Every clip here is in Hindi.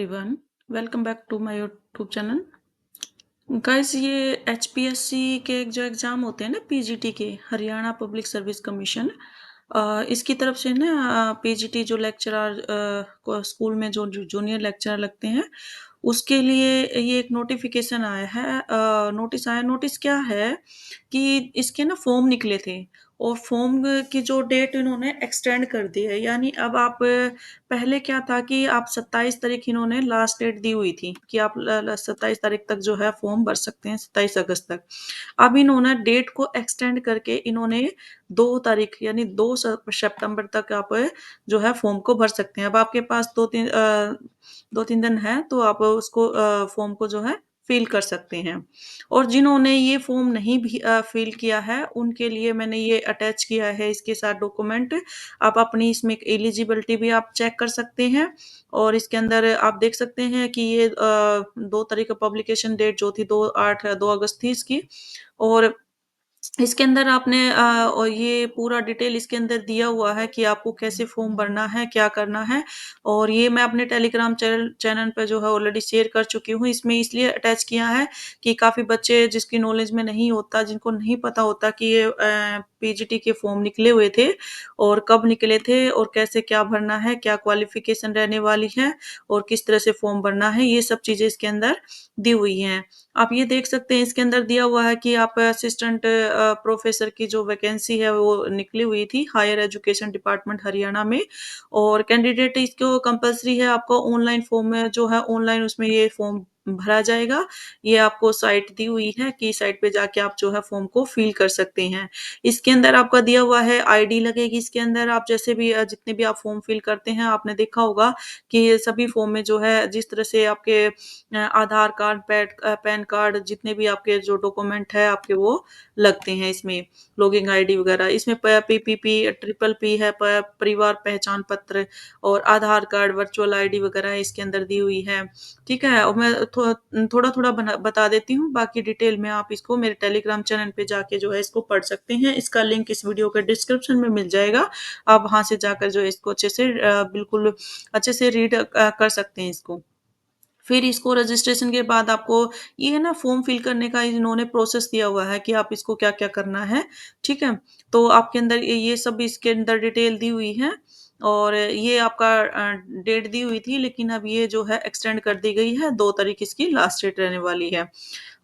Everyone, welcome back to my YouTube channel. Guys, ये एचपीएससी के जो एग्ज़ाम होते हैं ना, पीजीटी के, हरियाणा पब्लिक सर्विस कमीशन, इसकी तरफ से ना पीजीटी जो लेक्चरर को स्कूल में जो जूनियर लेक्चरर लगते हैं, उसके लिए ये एक नोटिफिकेशन आया है। नोटिस आया। नोटिस क्या है कि इसके ना फॉर्म निकले थे और फॉर्म की जो डेट इन्होंने एक्सटेंड कर दी है। यानी अब आप पहले क्या था कि आप 27 तारीख इन्होंने लास्ट डेट दी हुई थी कि आप 27 तारीख तक जो है फॉर्म भर सकते हैं, 27 अगस्त तक। अब इन्होंने डेट को एक्सटेंड करके इन्होंने 2 तारीख यानी 2 सितंबर तक आप जो है फॉर्म को भर सकते हैं। अब आपके पास 2-3 दिन है, तो आप उसको फॉर्म को जो है फिल कर सकते हैं। और जिन्होंने ये फॉर्म नहीं भी फिल किया है, उनके लिए मैंने ये अटैच किया है इसके साथ डॉक्यूमेंट। आप अपनी इसमें एलिजिबिलिटी भी आप चेक कर सकते हैं और इसके अंदर आप देख सकते हैं कि ये 2 तारीख पब्लिकेशन डेट जो थी 2 अगस्त थी इसकी। और इसके अंदर आपने और ये पूरा डिटेल इसके अंदर दिया हुआ है कि आपको कैसे फॉर्म भरना है, क्या करना है। और ये मैं अपने टेलीग्राम चैनल चैनल पे जो है ऑलरेडी शेयर कर चुकी हूँ। इसमें इसलिए अटैच किया है कि काफ़ी बच्चे जिसकी नॉलेज में नहीं होता, जिनको नहीं पता होता कि ये पीजीटी के फॉर्म निकले हुए थे और कब निकले थे और कैसे क्या भरना है, क्या क्वालिफ़िकेशन रहने वाली है और किस तरह से फॉर्म भरना है, ये सब चीज़ें इसके अंदर दी हुई हैं। आप ये देख सकते हैं इसके अंदर दिया हुआ है कि आप असिस्टेंट प्रोफेसर की जो वैकेंसी है वो निकली हुई थी हायर एजुकेशन डिपार्टमेंट हरियाणा में। और कैंडिडेट इसको कंपल्सरी है, आपको ऑनलाइन फॉर्म में जो है ऑनलाइन उसमें ये फॉर्म भरा जाएगा। ये आपको साइट दी हुई है कि साइट पे जाके आप जो है फॉर्म को फिल कर सकते हैं। इसके अंदर आपका दिया हुआ है आईडी लगेगी इसके अंदर। आप जैसे भी जितने भी आप फॉर्म फिल करते हैं, आपने देखा होगा कि ये सभी फॉर्म में जो है जिस तरह से आपके आधार कार्ड, पैन कार्ड, जितने भी आपके जो डॉक्यूमेंट है आपके वो लगते हैं इसमें, लॉगिन आईडी वगैरह। इसमें पीपीपी, ट्रिपल पी है, परिवार पहचान पत्र और आधार कार्ड, वर्चुअल आईडी वगैरह इसके अंदर दी हुई है। ठीक है? और मैं थोड़ा-थोड़ा बता देती हूँ, बाकी डिटेल में आप इसको मेरे टेलीग्राम चैनल पे जाके जो है इसको पढ़ सकते हैं। इसका लिंक इस वीडियो के डिस्क्रिप्शन में मिल जाएगा। आप वहाँ से जाकर जो है इसको अच्छे से बिल्कुल अच्छे से रीड कर सकते हैं इसको। फिर इसको रजिस्ट्रेशन के बाद आपको ये है ना फॉर्म फिल करने का इन्होंने प्रोसेस दिया हुआ है कि आप इसको क्या-क्या करना है, ठीक है? तो आपके अंदर ये सब इसके अंदर डिटेल दी हुई है और ये आपका डेट दी हुई थी, लेकिन अब ये जो है एक्सटेंड कर दी गई है, 2 तारीख इसकी लास्ट डेट रहने वाली है।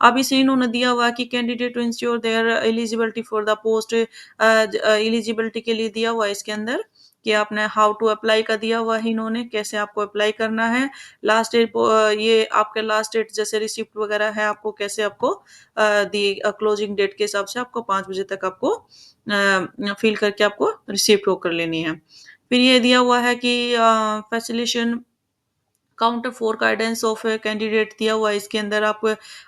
अब इसे इन्होंने दिया हुआ है कि candidate to ensure their eligibility for the post, eligibility के लिए दिया हुआ है इसके अंदर कि आपने हाउ टू अप्लाई का दिया हुआ है इन्होंने, कैसे आपको अप्लाई करना है। लास्ट डेट ये आपका लास्ट डेट जैसे रिसिप्ट वगैरह है, आपको कैसे आपको क्लोजिंग डेट के हिसाब से आपको 5 बजे तक आपको फिल करके आपको रिसिप्ट वो कर लेनी है। फिर ये दिया हुआ है कि facilitation counter for guidance of candidate दिया हुआ है इसके अंदर। आप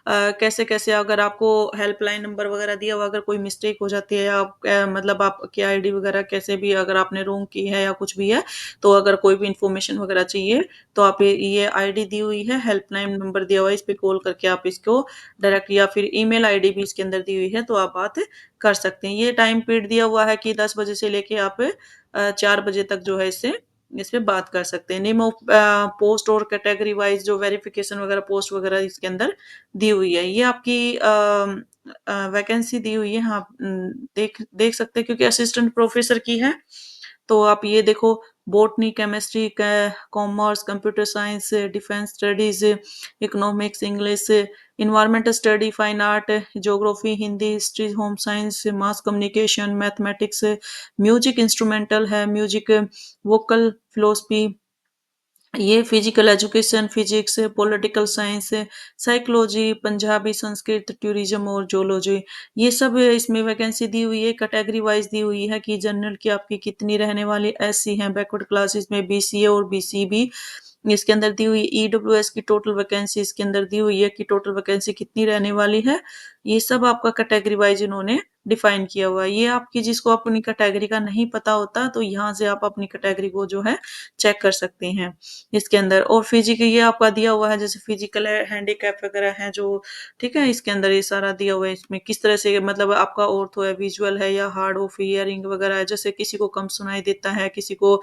कैसे-कैसे अगर आपको हेल्पलाइन नंबर वगैरह दिया हुआ, अगर कोई मिस्टेक हो जाती है, आप मतलब आपकी आईडी वगैरह कैसे भी अगर आपने रॉन्ग की है या कुछ भी है, तो अगर कोई भी इन्फॉर्मेशन वगैरह चाहिए, तो आप ये आईडी दी हुई है, हेल्पलाइन नंबर दिया हुआ है, इस पे कॉल करके आप इसको डायरेक्ट या फिर ईमेल आईडी भी इसके अंदर दी हुई है, तो आप बात कर सकते हैं। ये टाइम पीरियड दिया हुआ है कि 10 बजे से लेके आप 4 बजे तक जो है इस पे बात कर सकते हैं। नेम ऑफ पोस्ट और कैटेगरी वाइज़ जो वेरिफ़िकेशन वगैरह पोस्ट वगैरह इसके अंदर दी हुई है। ये आपकी वैकेंसी दी हुई है। हाँ, देख देख सकते हैं क्योंकि असिस्टेंट प्रोफ़ेसर की है। तो आप ये देखो, botany, chemistry, commerce, computer science, defence studies, economics, English, environmental study, fine art, geography, Hindi, history, home science, mass communication, mathematics, music instrumental है, म्यूजिक, वोकल, फिलॉसफी, ये physical education, physics, political science, psychology, Punjabi, Sanskrit, tourism और ज़ूलॉजी, ये सब इसमें वैकेंसी दी हुई है। कैटेगरी वाइज़ दी हुई है कि जनरल की आपकी कितनी रहने वाली, एससी हैं, बैकवर्ड क्लासेस में बीसीए और बीसीबी इसके अंदर दी हुई, ईडब्ल्यूएस की टोटल वैकेंसी इसके अंदर दी हुई है कि टोटल वैकेंसी कितनी रहने वाली है। ये सब आपका कैटेगरी वाइज़ इन्होंने डिफाइन किया हुआ है। ये आपकी जिसको अपनी कैटेगरी का नहीं पता होता तो यहाँ से आप अपनी कैटेगरी को जो है चेक कर सकते हैं इसके अंदर। और फिजिकल ये आपका दिया हुआ है, जैसे फिजिकल हैंडीकैप वगैरह है जो, ठीक है, इसके अंदर ये सारा दिया हुआ है। इसमें किस तरह से मतलब आपका ऑर्थो है, विजुअल है या हार्ड ऑफ हियरिंग वगैरह है, जैसे किसी को कम सुनाई देता है, किसी को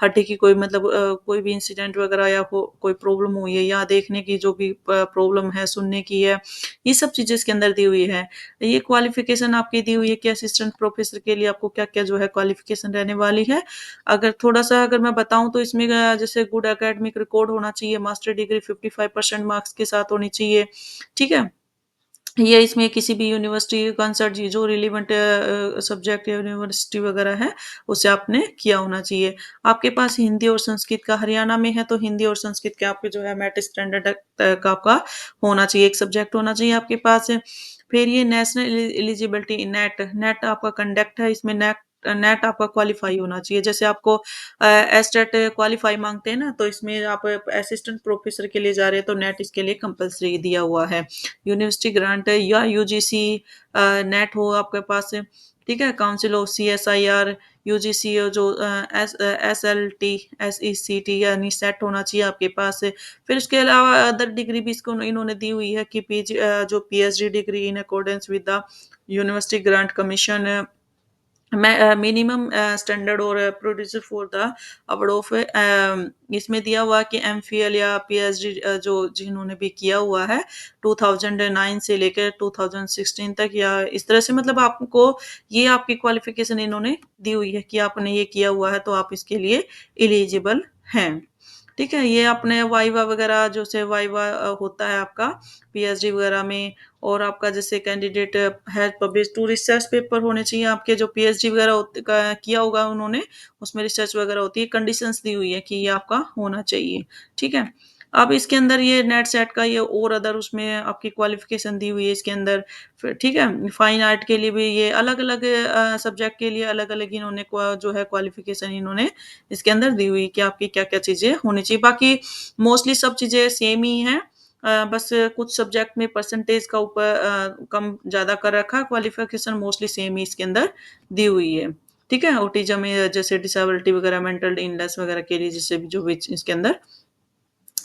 हड्डी की कोई मतलब कोई भी इंसिडेंट वगैरह या कोई प्रॉब्लम हुई है, या देखने की जो भी प्रॉब्लम है, सुनने की है, ये सब चीजें इसके अंदर दी हुई है। ये क्वालिफिकेशन आपकी दी हुई है कि असिस्टेंट प्रोफेसर के लिए आपको क्या क्या जो है क्वालिफिकेशन रहने वाली है। अगर थोड़ा सा अगर मैं बताऊं तो इसमें जैसे गुड एकेडमिक रिकॉर्ड होना चाहिए, मास्टर डिग्री 55% मार्क्स के साथ होनी चाहिए, ठीक है। ये इसमें किसी भी यूनिवर्सिटी कंसर्ट जो रिलेवेंट सब्जेक्ट या यूनिवर्सिटी वगैरह है उसे आपने किया होना चाहिए। आपके पास हिंदी और संस्कृत का, हरियाणा में है तो हिंदी और संस्कृत के आपके जो है मेट स्टैंडर्ड का आपका होना चाहिए, एक सब्जेक्ट होना चाहिए आपके पास। फिर ये नेशनल एलिजिबिलिटी नेट, नेट आपका कंडक्ट है, इसमें नेट नेट आपका क्वालिफाई होना चाहिए। जैसे आपको एस्टेट क्वालिफाई मांगते हैं ना, तो इसमें आप असिस्टेंट प्रोफेसर के लिए जा रहे हैं तो नेट इसके लिए कंपलसरी दिया हुआ है। यूनिवर्सिटी ग्रांट है या यूजीसी नेट हो आपके पास, ठीक है। काउंसिल ऑफ सीएसआईआर, यूजीसी जो एसएलटी, एसईसीटी यानी सेट होना चाहिए आपके पास। फिर उसके अलावा अदर डिग्री भी इसको इन्होंने दी हुई है कि पीजी जो PhD degree in accordance with the university grant commission minimum standard और producer for the award of, इसमें दिया हुआ कि एमफिल या पीएचडी जो जिन्होंने भी किया हुआ है 2009 से लेकर 2016 तक, या इस तरह से मतलब आपको ये आपकी क्वालिफिकेशन इन्होंने दी हुई है कि आपने ये किया हुआ है तो आप इसके लिए एलिजिबल हैं, ठीक है। ये अपने वाइवा वगैरह जो से वाइवा होता है आपका पीएचडी वगैरह में, और आपका जैसे कैंडिडेट है पब्लिश टू रिसर्च पेपर होने चाहिए आपके, जो पीएचडी वगैरह किया होगा उन्होंने, उसमें रिसर्च वगैरह होती है, कंडीशंस दी हुई है कि ये आपका होना चाहिए, ठीक है। अब इसके अंदर ये नेट सेट का ये और अदर उसमें आपकी क्वालिफिकेशन दी हुई है इसके अंदर, फिर ठीक है। फाइन आर्ट के लिए भी ये अलग अलग सब्जेक्ट के लिए अलग अलग इन्होंने जो है क्वालिफिकेशन इन्होंने इसके अंदर दी हुई कि आपकी क्या क्या चीजें होनी चाहिए। बाकी मोस्टली सब चीजें सेम ही हैं, बस कुछ सब्जेक्ट में परसेंटेज का ऊपर कम ज्यादा कर रखा है, क्वालिफिकेशन मोस्टली सेम ही इसके अंदर दी हुई है, ठीक है। ऑटिज्म में जैसे डिसेबिलिटी वगैरह, मेंटल इलनेस वगैरह के लिए जिससे भी जो भी इसके अंदर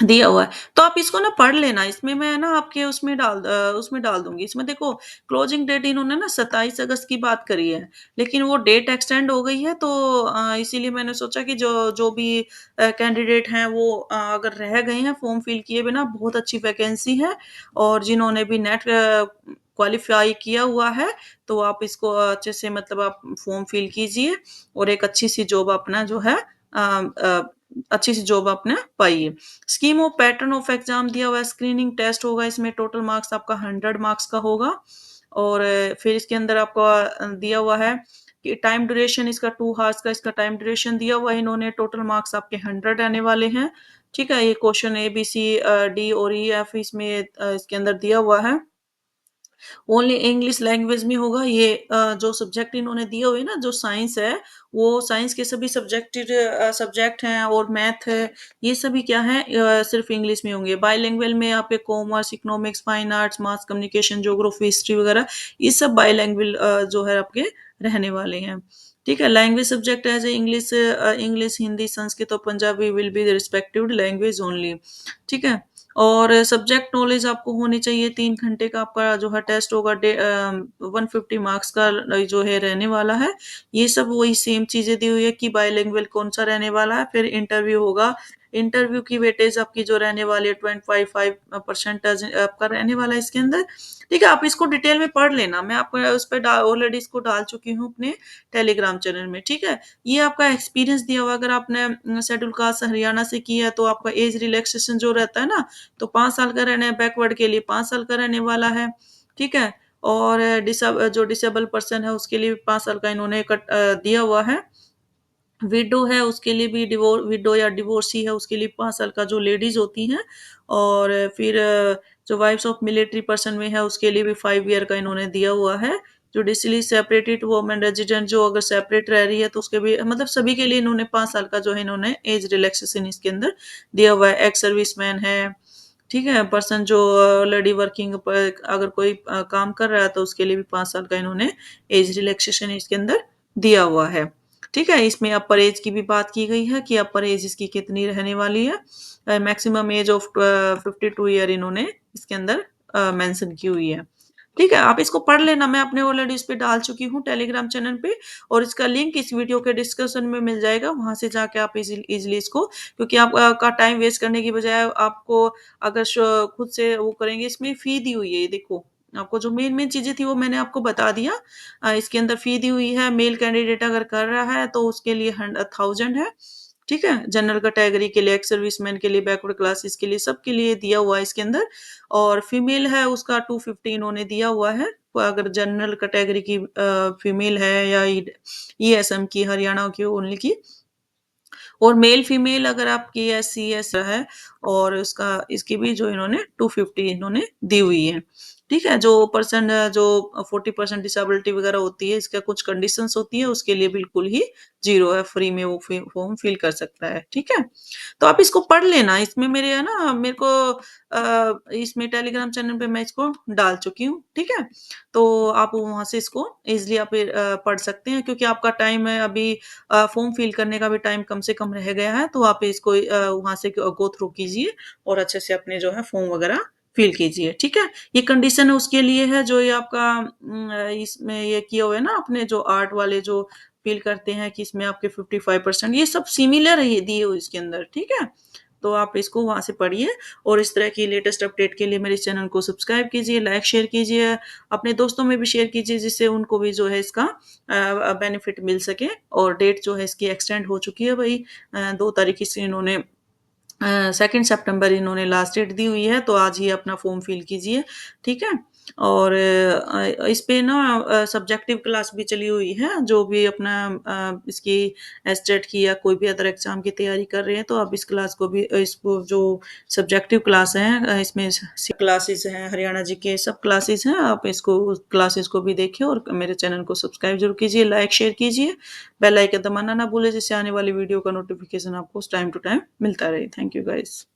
दिया हुआ है। तो आप इसको ना पढ़ लेना, इसमें मैं ना आपके उसमें डाल दूँगी। इसमें देखो क्लोजिंग डेट इन्होंने ना 27 अगस्त की बात करी है, लेकिन वो डेट एक्सटेंड हो गई है, तो इसीलिए मैंने सोचा कि जो जो भी कैंडिडेट हैं वो अगर रह गए हैं फॉर्म फिल किए बिना, बहुत अच्छी वैकेंसी है, और जिन्होंने भी नेट क्वालीफाई किया हुआ है, तो आप इसको अच्छे से मतलब आप फॉर्म फिल कीजिए और एक अच्छी-सी जॉब अपना जो है अच्छी सी जॉब आपने पाई है। Scheme of pattern of exam दिया हुआ है, स्क्रीनिंग टेस्ट होगा, इसमें टोटल मार्क्स आपका 100 मार्क्स का होगा, और फिर इसके अंदर आपका दिया हुआ है कि टाइम ड्यूरेशन इसका 2 हार्स का इसका टाइम ड्यूरेशन दिया हुआ है इन्होंने, टोटल मार्क्स आपके 100 आने वाले हैं, ठीक है। ये question A B C D और ई एफ इसमें इसके अंदर दिया हुआ है, ओनली इंग्लिश लैंग्वेज में होगा ये। जो सब्जेक्ट इन्होंने दिए हुए हैं ना, जो साइंस है, वो साइंस के सभी सब्जेक्ट हैं, और मैथ है, ये सभी क्या है सिर्फ इंग्लिश में होंगे। बाईलैंग्वेज में आपके commerce, economics, fine arts, mass communication, geography, history वगैरह, ये सब बाईलैंग्वेज जो है आपके रहने वाले हैं, ठीक है। Language subject as a English, English, Hindi, Sanskrit और Punjabi will be the respective language only, ठीक है। और सब्जेक्ट नॉलेज आपको होनी चाहिए, 3 घंटे का आपका जो है टेस्ट होगा, 150 मार्क्स का जो है रहने वाला है। ये सब वही सेम चीज़ें दी हुई है कि बाइलिंगुअल कौन-सा रहने वाला है, फिर इंटरव्यू होगा। इंटरव्यू की वेटेज आपकी जो रहने वाली है 25% आपका रहने वाला है इसके अंदर, ठीक है। आप इसको डिटेल में पढ़ लेना, मैं आपको उस पे ऑलरेडी इसको डाल चुकी हूँ अपने टेलीग्राम चैनल में, ठीक है। ये आपका एक्सपीरियंस दिया हुआ, अगर आपने शेड्यूल कास्ट हरियाणा से किया है तो आपका एज रिलैक्सेशन जो रहता है ना, तो 5 साल का रहना है, बैकवर्ड के लिए 5 साल का रहने वाला है, ठीक है। और जो डिसेबल पर्सन है उसके लिए भी 5 साल का इन्होंने दिया हुआ है। विडो है उसके लिए भी, विडो या डिवोर्सी है उसके लिए 5 साल का जो लेडीज़ होती हैं, और फिर जो वाइफ्स ऑफ मिलिट्री पर्सन में है उसके लिए भी 5 ईयर का इन्होंने दिया हुआ है। जुडिशली सेपरेटेड वुमन रेजिडेंट जो अगर सेपरेट रह रही है तो उसके भी मतलब सभी के लिए इन्होंने 5 साल का जो है इन्होंने एज रिलैक्सेशन इसके अंदर दिया हुआ है। एक्स सर्विसमैन है, ठीक है? पर्सन जो ऑलरेडी वर्किंग पर अगर कोई काम कर रहा है तो उसके लिए भी 5 साल का इन्होंने एज रिलैक्सेशन इसके अंदर दिया हुआ है। ठीक है? इसमें अपर एज की भी बात की गई है कि अपर एज इसकी कितनी रहने वाली है। मैक्सिमम एज ऑफ 52 ईयर इन्होंने इसके अंदर मेंशन की हुई है। ठीक है? आप इसको पढ़ लेना, मैं अपने ऑलरेडी इस पे डाल चुकी हूँ टेलीग्राम चैनल पे और इसका लिंक इस वीडियो के डिस्क्रिप्शन में मिल जाएगा, वहाँ से जाके आप ईज़िली इसको क्योंकि आप का टाइम वेस्ट करने की बजाय आपको अगर खुद से वो करेंगे इसमें फ़ी दी हुई है ये देखो, आपको जो मेन-मेन चीज़ें थी वो मैंने आपको बता दिया। इसके अंदर फ़ी दी हुई है, मेल कैंडिडेट अगर कर रहा है तो उसके लिए 1000 है, ठीक है? जनरल कैटेगरी के लिए, एक्स सर्विसमैन के लिए, बैकवर्ड क्लासेस के लिए, सबके लिए दिया हुआ है इसके अंदर और फीमेल है उसका 250 इन्होंने दिया हुआ है। तो अगर जनरल कैटेगरी की फीमेल है या ईएसएम की, हरियाणा की ओनली की और मेल-फीमेल अगर आपकी एससी-एस है और उसका इसकी भी जो इन्होंने 250 इन्होंने दी हुई है। ठीक है? जो पर्सन जो 40% डिसेबिलिटी वगैरह होती है, इसका कुछ कंडीशंस होती है, उसके लिए बिल्कुल ही ज़ीरो है, फ्री में वो फॉर्म फिल कर सकता है। ठीक है? तो आप इसको पढ़ लेना, इसमें मेरे है ना मेरे को इसमें टेलीग्राम चैनल पे मैं इसको डाल चुकी हूँ, ठीक है? तो आप वहाँ से इसको ईज़िली आप पढ़ सकते हैं क्योंकि आपका टाइम है अभी फॉर्म फिल करने का भी टाइम कम से कम रह गया है, तो आप इसको वहाँ से गो थ्रू कीजिए और अच्छे से अपने जो है फॉर्म वगैरह फिल कीजिए, ठीक है? ये कंडीशन उसके लिए है जो ये आपका इसमें ये किया हुआ है ना आपने जो आर्ट वाले जो फ़ील करते हैं कि इसमें आपके 55% ये सब सिमिलर है ये दिए हुए इसके अंदर, ठीक है? तो आप इसको वहाँ से पढ़िए और इस तरह की लेटेस्ट अपडेट के लिए मेरे चैनल को सब्सक्राइब कीजिए, लाइक शेयर कीजिए, अपने दोस्तों में भी शेयर कीजिए जिससे उनको भी जो है इसका बेनिफिट मिल सके और डेट जो है इसकी एक्सटेंड हो चुकी है भई 2 तारीख से इन्होंने 2 सितंबर इन्होंने लास्ट डेट दी हुई है, तो आज ही अपना फ़ॉर्म फिल कीजिए, ठीक है? और इस पे ना सब्जेक्टिव क्लास भी चली हुई है, जो भी अपना इसकी एसटेट की या कोई भी अदर एग्ज़ाम की तैयारी कर रहे हैं, तो आप इस क्लास को भी इसको जो सब्जेक्टिव क्लास हैं इसमें क्लासेस हैं, हरियाणा जीके सब क्लासेस हैं, आप इसको क्लासेस को भी देखिए और मेरे चैनल को सब्सक्राइब ज़रूर कीजिए, लाइक शेयर कीजिए, बेल आइकन दबाना ना भूलें जिससे आने वाली वीडियो का नोटिफ़िकेशन आपको टाइम टू टाइम मिलता रहे। Thank you guys.